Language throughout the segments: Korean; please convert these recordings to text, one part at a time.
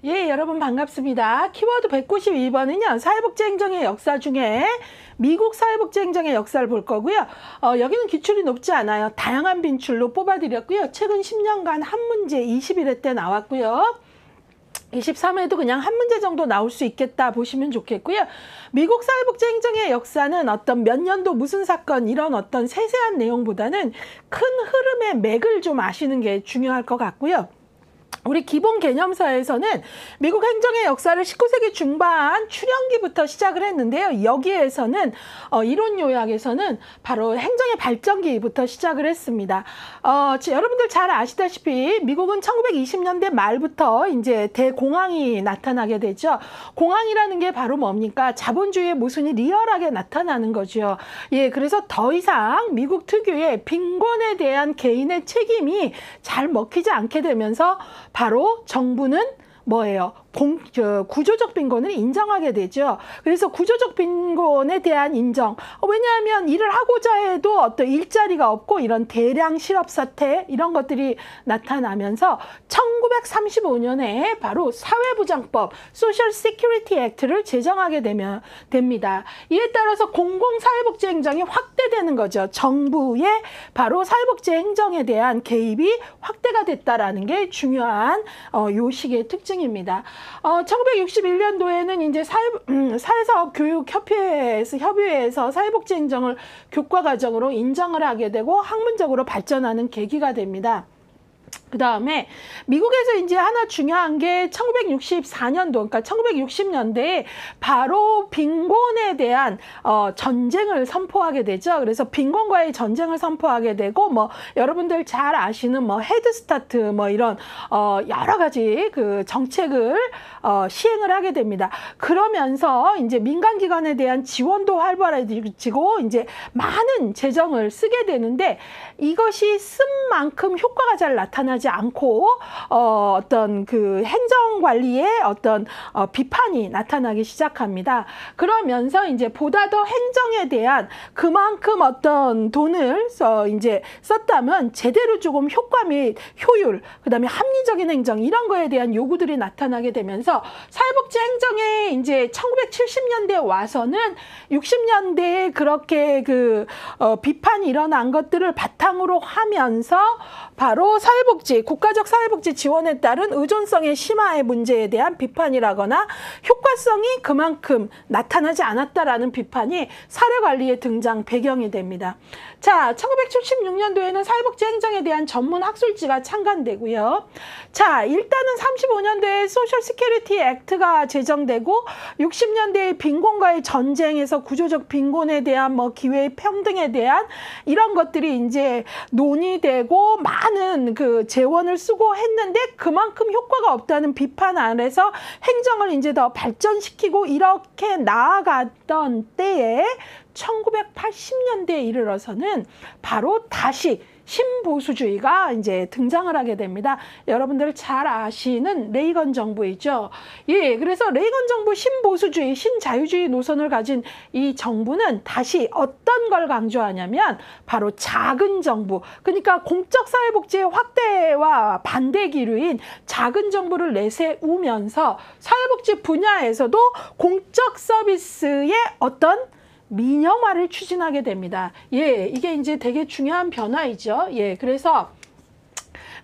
예, 여러분 반갑습니다. 키워드 192번은요, 사회복지 행정의 역사 중에 미국 사회복지 행정의 역사를 볼 거고요. 여기는 기출이 높지 않아요. 다양한 빈출로 뽑아드렸고요. 최근 10년간 한 문제 21회 때 나왔고요. 23회도 그냥 한 문제 정도 나올 수 있겠다 보시면 좋겠고요. 미국 사회복지 행정의 역사는 어떤 몇 년도 무슨 사건 이런 어떤 세세한 내용보다는 큰 흐름의 맥을 좀 아시는 게 중요할 것 같고요. 우리 기본 개념서에서는 미국 행정의 역사를 19세기 중반 출현기부터 시작을 했는데요. 여기에서는 이론 요약에서는 바로 행정의 발전기부터 시작을 했습니다. 여러분들 잘 아시다시피 미국은 1920년대 말부터 이제 대공황이 나타나게 되죠. 공황이라는 게 바로 뭡니까? 자본주의의 모순이 리얼하게 나타나는 거죠. 예, 그래서 더 이상 미국 특유의 빈곤에 대한 개인의 책임이 잘 먹히지 않게 되면서 바로 정부는 뭐예요? 구조적 빈곤을 인정하게 되죠. 그래서 구조적 빈곤에 대한 인정. 왜냐하면 일을 하고자 해도 어떤 일자리가 없고 이런 대량 실업 사태 이런 것들이 나타나면서 1935년에 바로 사회보장법 소셜 시큐리티 액트를 제정하게 됩니다. 이에 따라서 공공사회복지 행정이 확대되는 거죠. 정부의 바로 사회복지 행정에 대한 개입이 확대가 됐다라는 게 중요한 요식의 특징입니다. 1961년도에는 이제 사회사업교육협의회에서 사회복지행정을 교과과정으로 인정을 하게 되고 학문적으로 발전하는 계기가 됩니다. 그 다음에 미국에서 이제 하나 중요한 게 1964년도, 그러니까 1960년대에 바로 빈곤에 대한 전쟁을 선포하게 되죠. 그래서 빈곤과의 전쟁을 선포하게 되고, 뭐 여러분들 잘 아시는 뭐 헤드스타트 뭐 이런 여러 가지 그 정책을 시행을 하게 됩니다. 그러면서 이제 민간기관에 대한 지원도 활발해지고 이제 많은 재정을 쓰게 되는데 이것이 쓴 만큼 효과가 잘 나타나지 않고 어떤 그 행정관리에 어떤 비판이 나타나기 시작합니다. 그러면서 이제 보다 더 행정에 대한 그만큼 어떤 돈을 이제 썼다면 제대로 조금 효과 및 효율, 그다음에 합리적인 행정 이런 거에 대한 요구들이 나타나게 되면서 사회복지 행정에 이제 1970년대에 와서는 60년대에 그렇게 그 비판이 일어난 것들을 바탕으로 하면서 바로 국가적 사회복지 지원에 따른 의존성의 심화의 문제에 대한 비판이라거나 효과성이 그만큼 나타나지 않았다라는 비판이 사례관리의 등장 배경이 됩니다. 자, 1976년도에는 사회복지 행정에 대한 전문 학술지가 창간되고요. 자, 일단은 35년도에 소셜 시큐리티 액트가 제정되고 60년대의 빈곤과의 전쟁에서 구조적 빈곤에 대한 뭐 기회 평등에 대한 이런 것들이 이제 논의되고 많은 그 재원을 쓰고 했는데 그만큼 효과가 없다는 비판 아래서 행정을 이제 더 발전시키고 이렇게 나아갔던 때에 1980년대에 이르러서는 바로 다시 신보수주의가 이제 등장을 하게 됩니다. 여러분들 잘 아시는 레이건 정부이죠. 예, 그래서 레이건 정부 신보수주의, 신자유주의 노선을 가진 이 정부는 다시 어떤 걸 강조하냐면 바로 작은 정부, 그러니까 공적 사회복지의 확대와 반대 기류인 작은 정부를 내세우면서 사회복지 분야에서도 공적 서비스의 어떤 민영화를 추진하게 됩니다. 예, 이게 이제 되게 중요한 변화이죠. 예, 그래서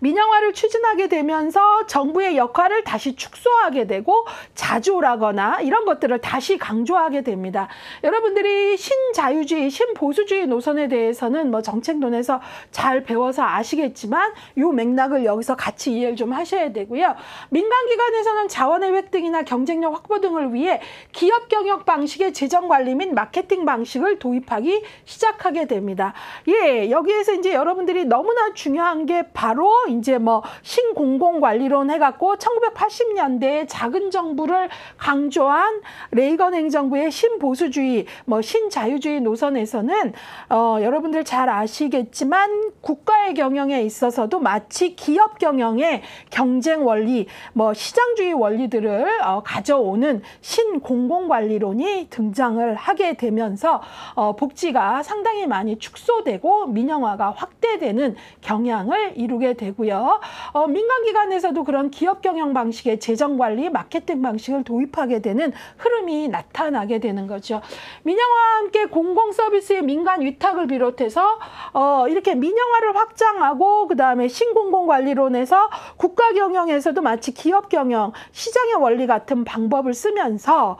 민영화를 추진하게 되면서 정부의 역할을 다시 축소하게 되고 자조라거나 이런 것들을 다시 강조하게 됩니다. 여러분들이 신자유주의, 신보수주의 노선에 대해서는 뭐 정책론에서 잘 배워서 아시겠지만 이 맥락을 여기서 같이 이해를 좀 하셔야 되고요. 민간기관에서는 자원의 획득이나 경쟁력 확보 등을 위해 기업 경영 방식의 재정관리 및 마케팅 방식을 도입하기 시작하게 됩니다. 예, 여기에서 이제 여러분들이 너무나 중요한 게 바로 이제 뭐 신공공관리론 해갖고 1980년대에 작은 정부를 강조한 레이건 행정부의 신보수주의, 뭐 신자유주의 노선에서는 여러분들 잘 아시겠지만 국가의 경영에 있어서도 마치 기업 경영의 경쟁 원리, 뭐 시장주의 원리들을 가져오는 신공공관리론이 등장을 하게 되면서 복지가 상당히 많이 축소되고 민영화가 확대되는 경향을 이루게 되고 되고요. 민간기관에서도 그런 기업 경영 방식의 재정관리, 마케팅 방식을 도입하게 되는 흐름이 나타나게 되는 거죠. 민영화와 함께 공공서비스의 민간 위탁을 비롯해서 이렇게 민영화를 확장하고 그다음에 신공공관리론에서 국가 경영에서도 마치 기업 경영, 시장의 원리 같은 방법을 쓰면서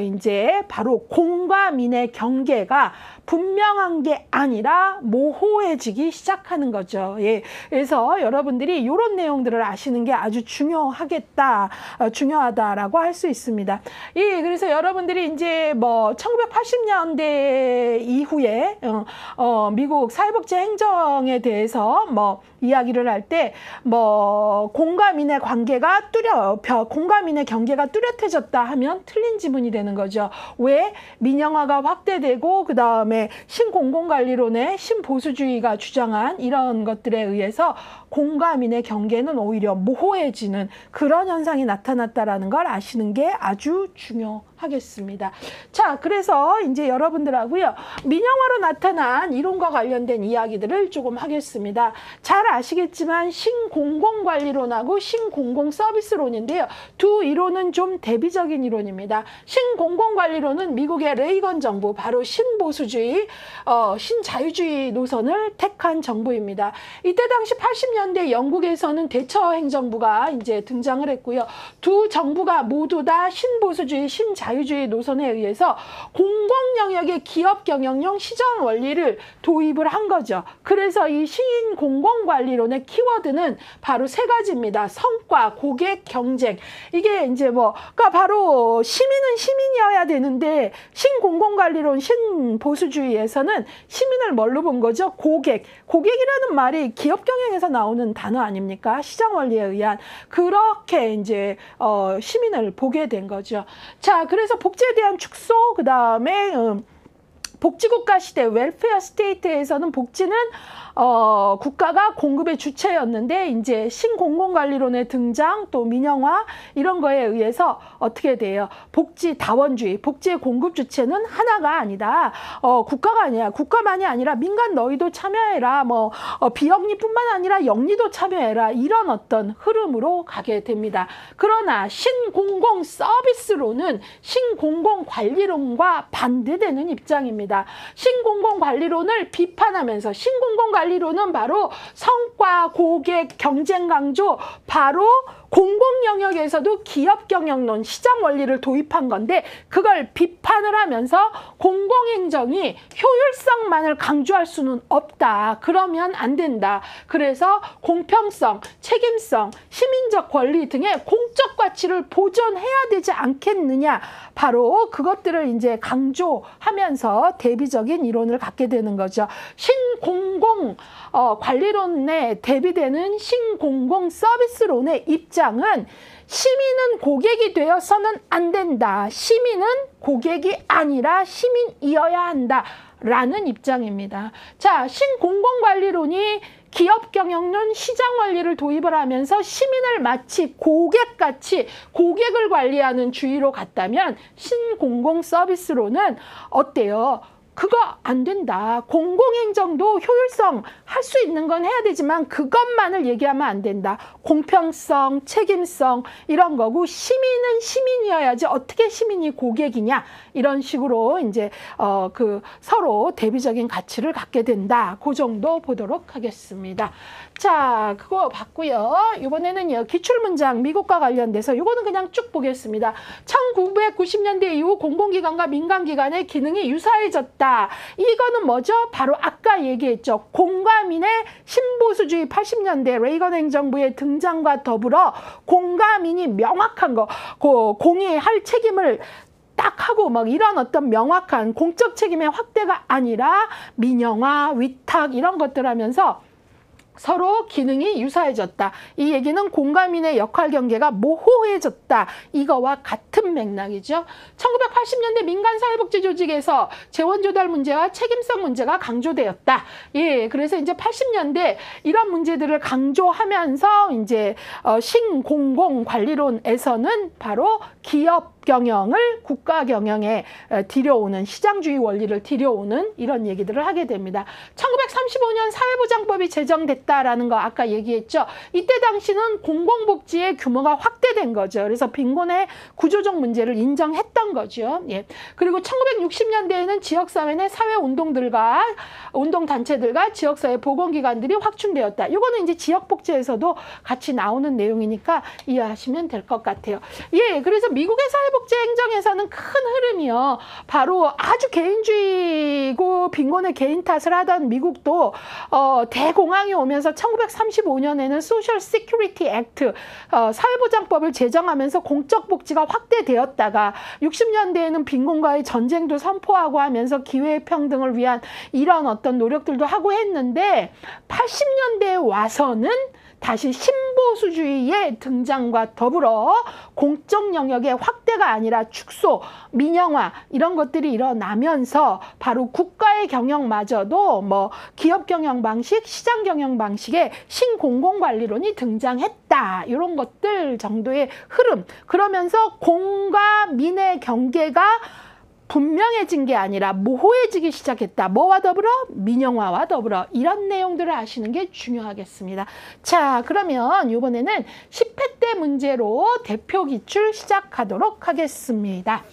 이제 바로 공과 민의 경계가 분명한 게 아니라 모호해지기 시작하는 거죠. 예. 그래서 여러분들이 이런 내용들을 아시는 게 아주 중요하다라고 할 수 있습니다. 예. 그래서 여러분들이 이제 뭐 1980년대 이후에 미국 사회복지 행정에 대해서 뭐 이야기를 할 때 뭐 공과 민의 관계가 공과 민의 경계가 뚜렷해졌다 하면 틀린 지문이 되는 거죠. 왜? 민영화가 확대되고 그 다음에 신공공관리론의 신보수주의가 주장한 이런 것들에 의해서 공과 민의 경계는 오히려 모호해지는 그런 현상이 나타났다라는 걸 아시는 게 아주 중요하겠습니다. 자, 그래서 이제 여러분들하고요, 민영화로 나타난 이론과 관련된 이야기들을 조금 하겠습니다. 잘 아시겠지만 신공공관리론하고 신공공서비스론인데요. 두 이론은 좀 대비적인 이론입니다. 신공공관리론은 미국의 레이건 정부, 바로 신보수주의, 신자유주의 노선을 택한 정부입니다. 이때 당시 80년대 영국에서는 대처 행정부가 이제 등장을 했고요. 두 정부가 모두 다 신보수주의, 신자유주의 노선에 의해서 공공 영역의 기업 경영용 시장 원리를 도입을 한 거죠. 그래서 이 신공공관리론의 키워드는 바로 세 가지입니다. 성과, 고객, 경쟁. 이게 이제 그러니까 바로 시민은 시민이어야 되는데 신공공관리론, 신보수주의에서는 시민을 뭘로 본 거죠? 고객이라는 말이 기업 경영에서 나오는 단어 아닙니까? 시장 원리에 의한. 그렇게 이제 시민을 보게 된 거죠. 자, 그래서 복지에 대한 축소, 그 다음에 복지국가 시대, 웰페어 스테이트에서는 복지는 국가가 공급의 주체였는데 이제 신공공관리론의 등장, 또 민영화 이런 거에 의해서 어떻게 돼요? 복지 다원주의, 복지의 공급 주체는 하나가 아니다. 국가가 아니야. 국가만이 아니라 민간 너희도 참여해라. 비영리뿐만 아니라 영리도 참여해라. 이런 어떤 흐름으로 가게 됩니다. 그러나 신공공 서비스론은 신공공관리론과 반대되는 입장입니다. 신공공관리론을 비판하면서 신공공관리론은 바로 성과, 고객, 경쟁 강조, 바로 공공 영역에서도 기업 경영론, 시장 원리를 도입한 건데 그걸 비판을 하면서 공공행정이 효율성만을 강조할 수는 없다. 그러면 안 된다. 그래서 공평성, 책임성, 시민적 권리 등의 공적 가치를 보존해야 되지 않겠느냐. 바로 그것들을 이제 강조하면서 대비적인 이론을 갖게 되는 거죠. 신공공 관리론에 대비되는 신공공 서비스론의 입장은 시민은 고객이 되어서는 안 된다. 시민은 고객이 아니라 시민이어야 한다. 라는 입장입니다. 자, 신공공관리론이 기업 경영론, 시장 원리를 도입을 하면서 시민을 마치 고객같이 고객을 관리하는 주의로 갔다면 신공공 서비스론은 어때요? 그거 안 된다. 공공행정도 효율성 할 수 있는 건 해야 되지만 그것만을 얘기하면 안 된다. 공평성, 책임성 이런 거고 시민은 시민이어야지 어떻게 시민이 고객이냐 이런 식으로 이제 서로 대비적인 가치를 갖게 된다. 그 정도 보도록 하겠습니다. 자, 그거 봤고요. 이번에는요. 기출문장 미국과 관련돼서 이거는 그냥 쭉 보겠습니다. 1990년대 이후 공공기관과 민간기관의 기능이 유사해졌다. 이거는 뭐죠? 바로 아까 얘기했죠. 공과 민의 신보수주의 80년대 레이건 행정부의 등장과 더불어 공과 민이 명확한 거, 공이 할 책임을 딱 하고 이런 어떤 명확한 공적 책임의 확대가 아니라 민영화, 위탁 이런 것들 하면서 서로 기능이 유사해졌다. 이 얘기는 공과 민의 역할 경계가 모호해졌다. 이거와 같은 맥락이죠. 1980년대 민간사회복지 조직에서 재원 조달 문제와 책임성 문제가 강조되었다. 예, 그래서 이제 80년대 이런 문제들을 강조하면서 이제 신공공관리론에서는 바로 기업 경영을 국가 경영에 들여오는, 시장주의 원리를 들여오는 이런 얘기들을 하게 됩니다. 1935년 사회보장법이 제정됐다라는 거 아까 얘기했죠. 이때 당시는 공공복지의 규모가 확대된 거죠. 그래서 빈곤의 구조적 문제를 인정했던 거죠. 예. 그리고 1960년대에는 지역사회 내 사회운동들과 운동단체들과 지역사회 보건기관들이 확충되었다. 이거는 이제 지역복지에서도 같이 나오는 내용이니까 이해하시면 될 것 같아요. 예, 그래서 미국의 사회복지 행정에서는 큰 흐름이요. 바로 아주 개인주의고 빈곤의 개인 탓을 하던 미국도 대공황이 오면서 1935년에는 소셜 시큐리티 액트, 사회보장법을 제정하면서 공적 복지가 확대되었다가 60년대에는 빈곤과의 전쟁도 선포하고 하면서 기회평등을 위한 이런 어떤 노력들도 하고 했는데 80년대에 와서는 다시 신보수주의의 등장과 더불어 공적 영역의 확대가 아니라 축소, 민영화 이런 것들이 일어나면서 바로 국가의 경영마저도 뭐 기업 경영 방식, 시장 경영 방식의 신공공관리론이 등장했다. 이런 것들 정도의 흐름. 그러면서 공과 민의 경계가 분명해진 게 아니라 모호해지기 시작했다. 뭐와 더불어? 민영화와 더불어. 이런 내용들을 아시는 게 중요하겠습니다. 자, 그러면 이번에는 10회 때 문제로 대표 기출 시작하도록 하겠습니다.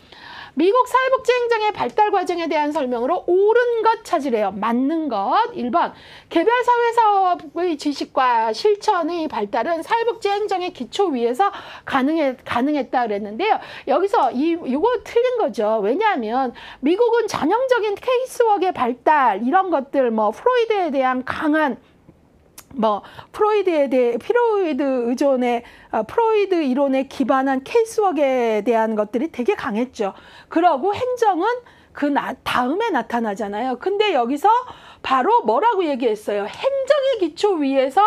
미국 사회복지 행정의 발달 과정에 대한 설명으로 옳은 것 찾으래요. 맞는 것. 1번. 개별 사회 사업의 지식과 실천의 발달은 사회복지 행정의 기초 위에서 가능했다 그랬는데요. 여기서 이거 틀린 거죠. 왜냐하면 미국은 전형적인 케이스웍의 발달 이런 것들 뭐 프로이드에 대한 강한 프로이드 이론에 기반한 케이스웍에 대한 것들이 되게 강했죠. 그러고 행정은 그 다음에 나타나잖아요. 근데 여기서 바로 뭐라고 얘기했어요? 행정의 기초 위에서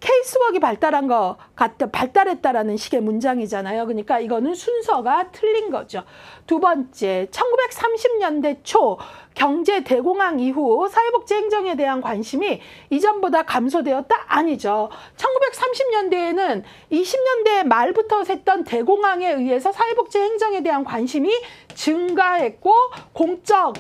케이스웍이 발달했다라는 식의 문장이잖아요. 그러니까 이거는 순서가 틀린 거죠. 두 번째, 1930년대 초 경제 대공황 이후 사회복지 행정에 대한 관심이 이전보다 감소되었다? 아니죠. 1930년대에는 20년대 말부터 샜던 대공황에 의해서 사회복지 행정에 대한 관심이 증가했고 공적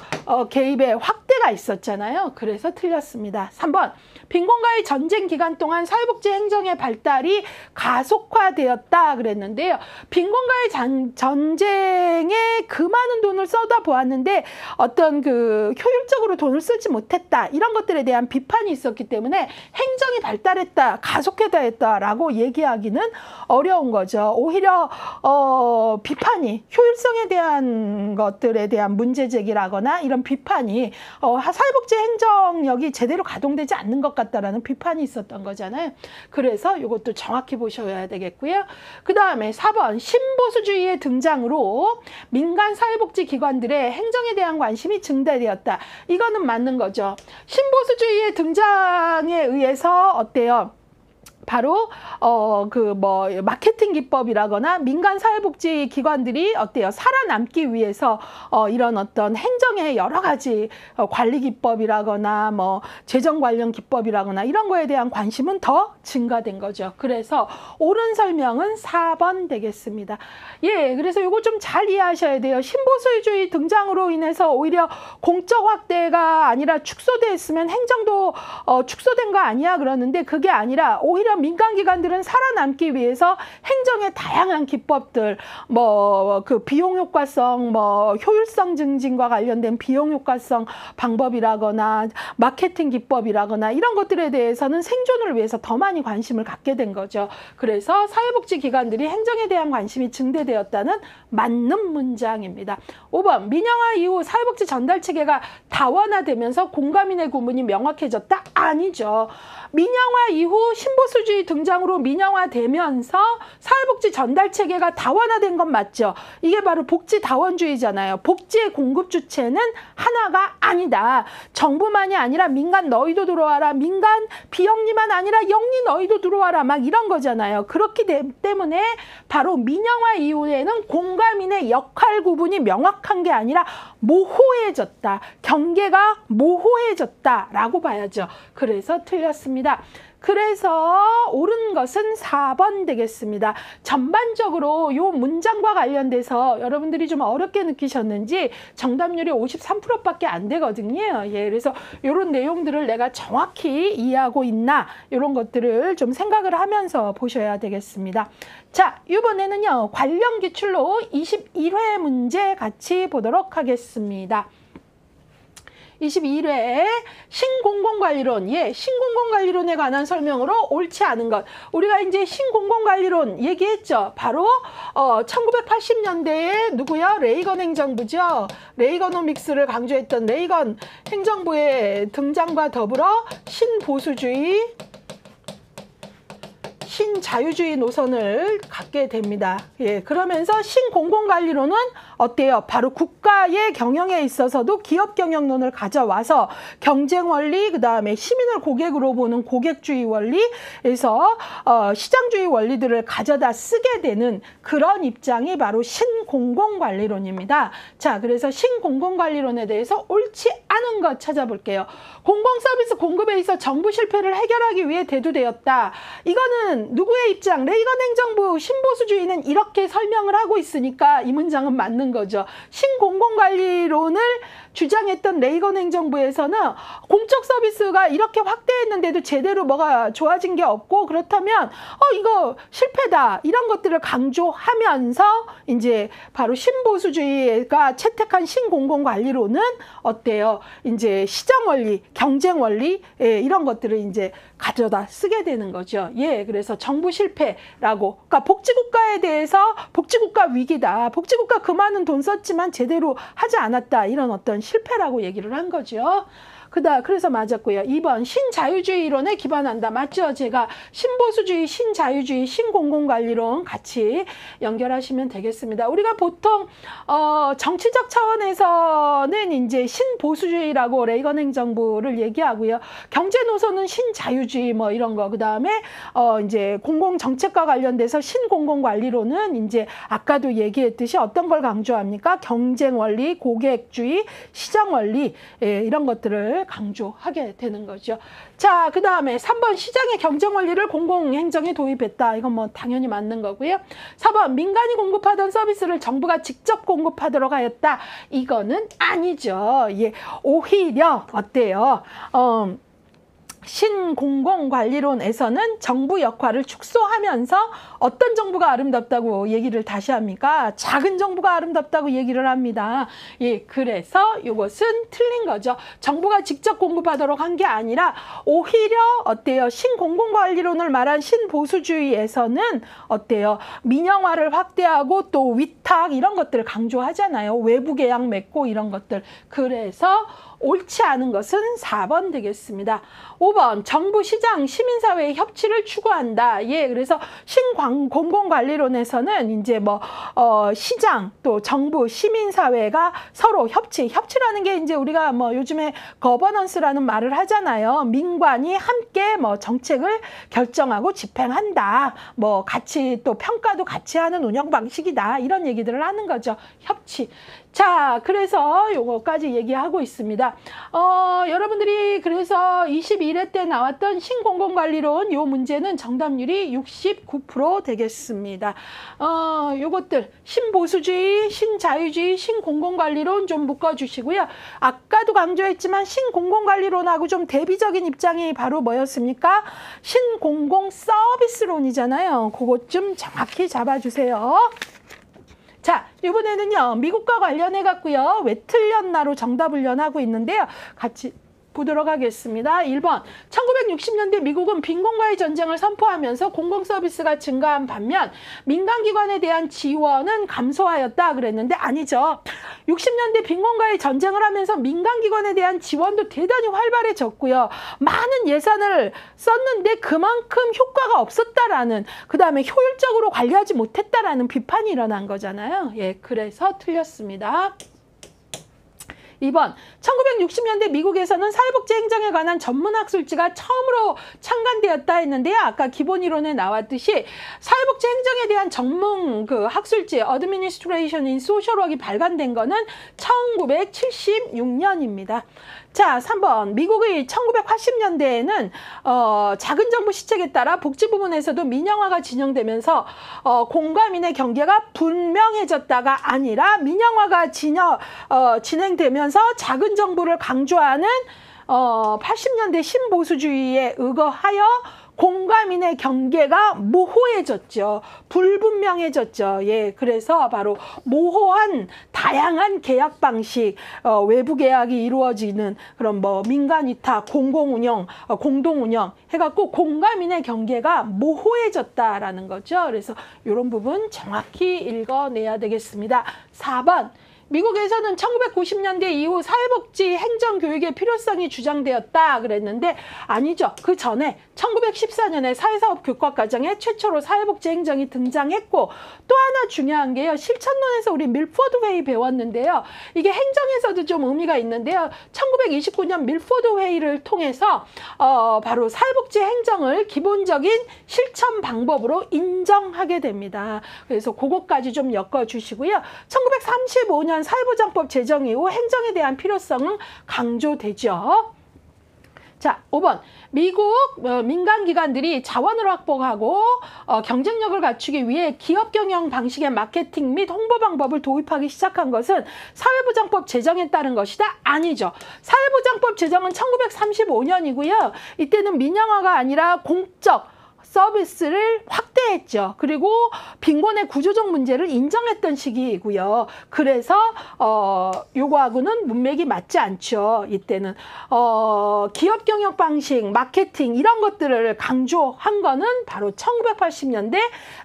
개입의 확대가 있었잖아요. 그래서 틀렸습니다. 3번. 빈곤과의 전쟁 기간 동안 사회복지 행정의 발달이 가속화되었다 그랬는데요. 빈곤과의 전쟁에 그 많은 돈을 쏟아보았는데 어떤 효율적으로 돈을 쓰지 못했다. 이런 것들에 대한 비판이 있었기 때문에 행정이 발달했다, 가속화됐다라고 얘기하기는 어려운 거죠. 오히려 비판이 효율성에 대한 것들에 대한 문제 제기라거나 이런 비판이 사회복지 행정력이 제대로 가동되지 않는 것 같다라는 비판이 있었던 거잖아요. 그래서 이것도 정확히 보셔야 되겠고요. 그 다음에 4번 신보수주의의 등장으로 민간 사회복지 기관들의 행정에 대한 관심이 증대되었다. 이거는 맞는 거죠. 신보수주의의 등장에 의해서 어때요? 바로 마케팅 기법이라거나 민간 사회복지 기관들이 어때요? 살아남기 위해서 이런 어떤 행정의 여러 가지 관리 기법이라거나 재정 관련 기법이라거나 이런 거에 대한 관심은 더 증가된 거죠. 그래서 옳은 설명은 4번 되겠습니다. 예, 그래서 이거 좀 잘 이해하셔야 돼요. 신보수주의 등장으로 인해서 오히려 공적 확대가 아니라 축소됐으면 행정도 축소된 거 아니야 그러는데 그게 아니라 오히려 민간 기관들은 살아남기 위해서 행정의 다양한 기법들, 비용 효과성, 효율성 증진과 관련된 비용 효과성 방법이라거나 마케팅 기법이라거나 이런 것들에 대해서는 생존을 위해서 더 많이 관심을 갖게 된 거죠. 그래서 사회복지 기관들이 행정에 대한 관심이 증대되었다는 맞는 문장입니다. 5번 민영화 이후 사회복지 전달 체계가 다원화되면서 공과민의 구분이 명확해졌다? 아니죠. 민영화 이후 신보수주의 등장으로 민영화되면서 사회복지 전달 체계가 다원화된 건 맞죠. 이게 바로 복지 다원주의잖아요. 복지의 공급 주체는 하나가 아니다. 정부만이 아니라 민간 너희도 들어와라. 민간 비영리만 아니라 영리 너희도 들어와라. 막 이런 거잖아요. 그렇기 때문에 바로 민영화 이후에는 공과 민의 역할 구분이 명확한 게 아니라 모호해졌다. 경계가 모호해졌다라고 봐야죠. 그래서 틀렸습니다. 그래서 옳은 것은 4번 되겠습니다. 전반적으로 요 문장과 관련돼서 여러분들이 좀 어렵게 느끼셨는지 정답률이 53%밖에 안 되거든요. 예, 그래서 이런 내용들을 내가 정확히 이해하고 있나 이런 것들을 좀 생각을 하면서 보셔야 되겠습니다. 자, 이번에는요. 관련 기출로 21회 문제 같이 보도록 하겠습니다. 21회 신공공관리론, 예, 신공공관리론에 관한 설명으로 옳지 않은 것. 우리가 이제 신공공관리론 얘기했죠. 바로 1980년대에 누구요? 레이건 행정부죠. 레이거노믹스를 강조했던 레이건 행정부의 등장과 더불어 신보수주의, 신자유주의 노선을 갖게 됩니다. 예, 그러면서 신공공관리론은 어때요? 바로 국가의 경영에 있어서도 기업 경영론을 가져와서 경쟁 원리, 그 다음에 시민을 고객으로 보는 고객주의 원리에서 시장주의 원리들을 가져다 쓰게 되는 그런 입장이 바로 신공공관리론입니다. 자, 그래서 신공공관리론에 대해서 옳지 않은 것 찾아볼게요. 공공서비스 공급에 있어 정부 실패를 해결하기 위해 대두되었다. 이거는 누구의 입장? 레이건 행정부 신보수주의는 이렇게 설명을 하고 있으니까 이 문장은 맞는 거죠. 신공공관리론을 주장했던 레이건 행정부에서는 공적 서비스가 이렇게 확대했는데도 제대로 뭐가 좋아진 게 없고 그렇다면 이거 실패다 이런 것들을 강조하면서 이제 바로 신보수주의가 채택한 신공공관리론은 어때요? 이제 시장 원리, 경쟁 원리 이런 것들을 이제 가져다 쓰게 되는 거죠. 예, 그래서 정부 실패라고, 그러니까 복지국가에 대해서 복지국가 위기다. 복지국가 그 많은 돈 썼지만 제대로 하지 않았다. 이런 어떤 실패라고 얘기를 한 거죠. 그래서 맞았고요. 2번 신자유주의 이론에 기반한다. 맞죠? 제가 신보수주의, 신자유주의, 신공공관리론 같이 연결하시면 되겠습니다. 우리가 보통 정치적 차원에서는 이제 신보수주의라고 레이건 행정부를 얘기하고요. 경제 노선은 신자유주의 뭐 이런 거. 그다음에 이제 공공정책과 관련돼서 신공공관리론은 이제 아까도 얘기했듯이 어떤 걸 강조합니까? 경쟁 원리, 고객주의, 시장 원리 이런 것들을 강조하게 되는 거죠. 자, 그 다음에 3번 시장의 경쟁 원리를 공공행정에 도입했다. 이건 뭐 당연히 맞는 거고요. 4번 민간이 공급하던 서비스를 정부가 직접 공급하도록 하였다. 이거는 아니죠. 예, 오히려 어때요? 신공공관리론에서는 정부 역할을 축소하면서 어떤 정부가 아름답다고 얘기를 다시 합니까? 작은 정부가 아름답다고 얘기를 합니다. 예, 그래서 이것은 틀린 거죠. 정부가 직접 공급하도록 한 게 아니라 오히려 어때요? 신공공관리론을 말한 신보수주의에서는 어때요? 민영화를 확대하고 또 위탁 이런 것들을 강조하잖아요. 외부 계약 맺고 이런 것들. 그래서 옳지 않은 것은 4번 되겠습니다. 5번 정부, 시장, 시민사회의 협치를 추구한다. 예, 그래서 신공공관리론에서는 이제 뭐 시장 또 정부, 시민사회가 서로 협치라는 게 이제 우리가 뭐 요즘에 거버넌스라는 말을 하잖아요. 민관이 함께 뭐 정책을 결정하고 집행한다. 뭐 같이 또 평가도 같이 하는 운영 방식이다. 이런 얘기들을 하는 거죠. 협치. 자, 그래서 요거까지 얘기하고 있습니다. 여러분들이 그래서 21회 때 나왔던 신공공관리론 요 문제는 정답률이 69% 되겠습니다. 요것들 신보수주의, 신자유주의, 신공공관리론 좀 묶어주시고요. 아까도 강조했지만 신공공관리론하고 좀 대비적인 입장이 바로 뭐였습니까? 신공공서비스론이잖아요. 그것 좀 정확히 잡아주세요. 자, 이번에는요, 미국과 관련해 갖고요, 왜 틀렸나로 정답을 연하고 있는데요. 같이 보도록 하겠습니다. 1번, 1960년대 미국은 빈곤과의 전쟁을 선포하면서 공공서비스가 증가한 반면 민간기관에 대한 지원은 감소하였다 그랬는데 아니죠. 60년대 빈곤과의 전쟁을 하면서 민간기관에 대한 지원도 대단히 활발해졌고요. 많은 예산을 썼는데 그만큼 효과가 없었다라는, 그 다음에 효율적으로 관리하지 못했다라는 비판이 일어난 거잖아요. 예, 그래서 틀렸습니다. 2번, 1960년대 미국에서는 사회복지 행정에 관한 전문 학술지가 처음으로 창간되었다 했는데요. 아까 기본 이론에 나왔듯이 사회복지 행정에 대한 전문 그 학술지 Administration in Social Work이 발간된 거는 1976년입니다. 자, 3번. 미국의 1980년대에는 작은 정부 시책에 따라 복지 부분에서도 민영화가 진행되면서 공과민의 경계가 분명해졌다가 아니라 민영화가 진행되면서 작은 정부를 강조하는 80년대 신보수주의에 의거하여 공과민의 경계가 모호해졌죠. 불분명해졌죠. 예, 그래서 바로 모호한 다양한 계약 방식, 외부 계약이 이루어지는 그런 뭐 민간 위탁, 공공운영, 공동운영 해갖고 공과민의 경계가 모호해졌다라는 거죠. 그래서 이런 부분 정확히 읽어내야 되겠습니다. 4번. 미국에서는 1990년대 이후 사회복지 행정교육의 필요성이 주장되었다 그랬는데 아니죠. 그 전에 1914년에 사회사업교과과정에 최초로 사회복지 행정이 등장했고 또 하나 중요한 게요. 실천론에서 우리 밀포드 회의 배웠는데요. 이게 행정에서도 좀 의미가 있는데요. 1929년 밀포드 회의를 통해서 바로 사회복지 행정을 기본적인 실천 방법으로 인정하게 됩니다. 그래서 그것까지 좀 엮어주시고요. 1935년 사회보장법 제정 이후 행정에 대한 필요성은 강조되죠. 자, 5번. 미국 민간기관들이 자원을 확보하고 경쟁력을 갖추기 위해 기업 경영 방식의 마케팅 및 홍보 방법을 도입하기 시작한 것은 사회보장법 제정에 따른 것이다? 아니죠. 사회보장법 제정은 1935년이고요. 이때는 민영화가 아니라 공적 서비스를 확대했죠. 그리고 빈곤의 구조적 문제를 인정했던 시기이고요. 그래서 요거하고는 문맥이 맞지 않죠. 이때는 기업 경영 방식, 마케팅 이런 것들을 강조한 거는 바로 1980년대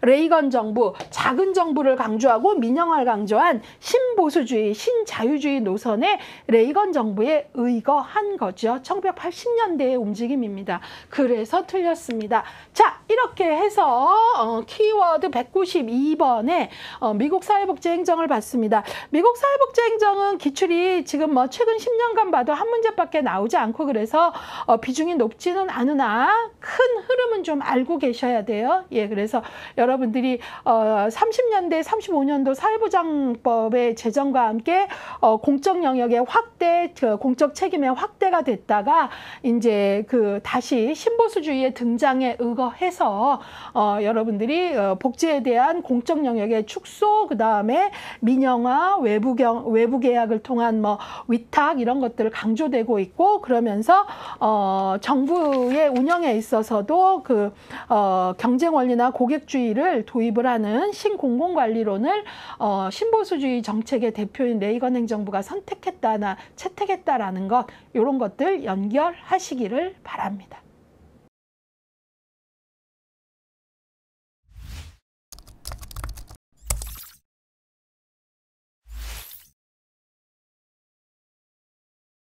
레이건 정부, 작은 정부를 강조하고 민영화를 강조한 신보수주의, 신자유주의 노선의 레이건 정부에 의거한 거죠. 1980년대의 움직임입니다. 그래서 틀렸습니다. 자, 이렇게 해서 키워드 192번에 미국 사회복지 행정을 봤습니다. 미국 사회복지 행정은 기출이 지금 뭐 최근 10년간 봐도 한 문제밖에 나오지 않고 그래서 비중이 높지는 않으나 큰 흐름은 좀 알고 계셔야 돼요. 예, 그래서 여러분들이 30년대, 35년도 사회보장법의 제정과 함께 공적 영역의 확대, 공적 책임의 확대가 됐다가 이제 다시 신보수주의의 등장에 의거해서 여러분들이 복지에 대한 공적 영역의 축소, 그 다음에 민영화, 외부 계약을 통한 뭐 위탁 이런 것들을 강조되고 있고 그러면서 정부의 운영에 있어서도 경쟁 원리나 고객주의를 도입을 하는 신공공관리론을 신보수주의 정책의 대표인 레이건 행정부가 선택했다나 채택했다라는 것 이런 것들 연결하시기를 바랍니다.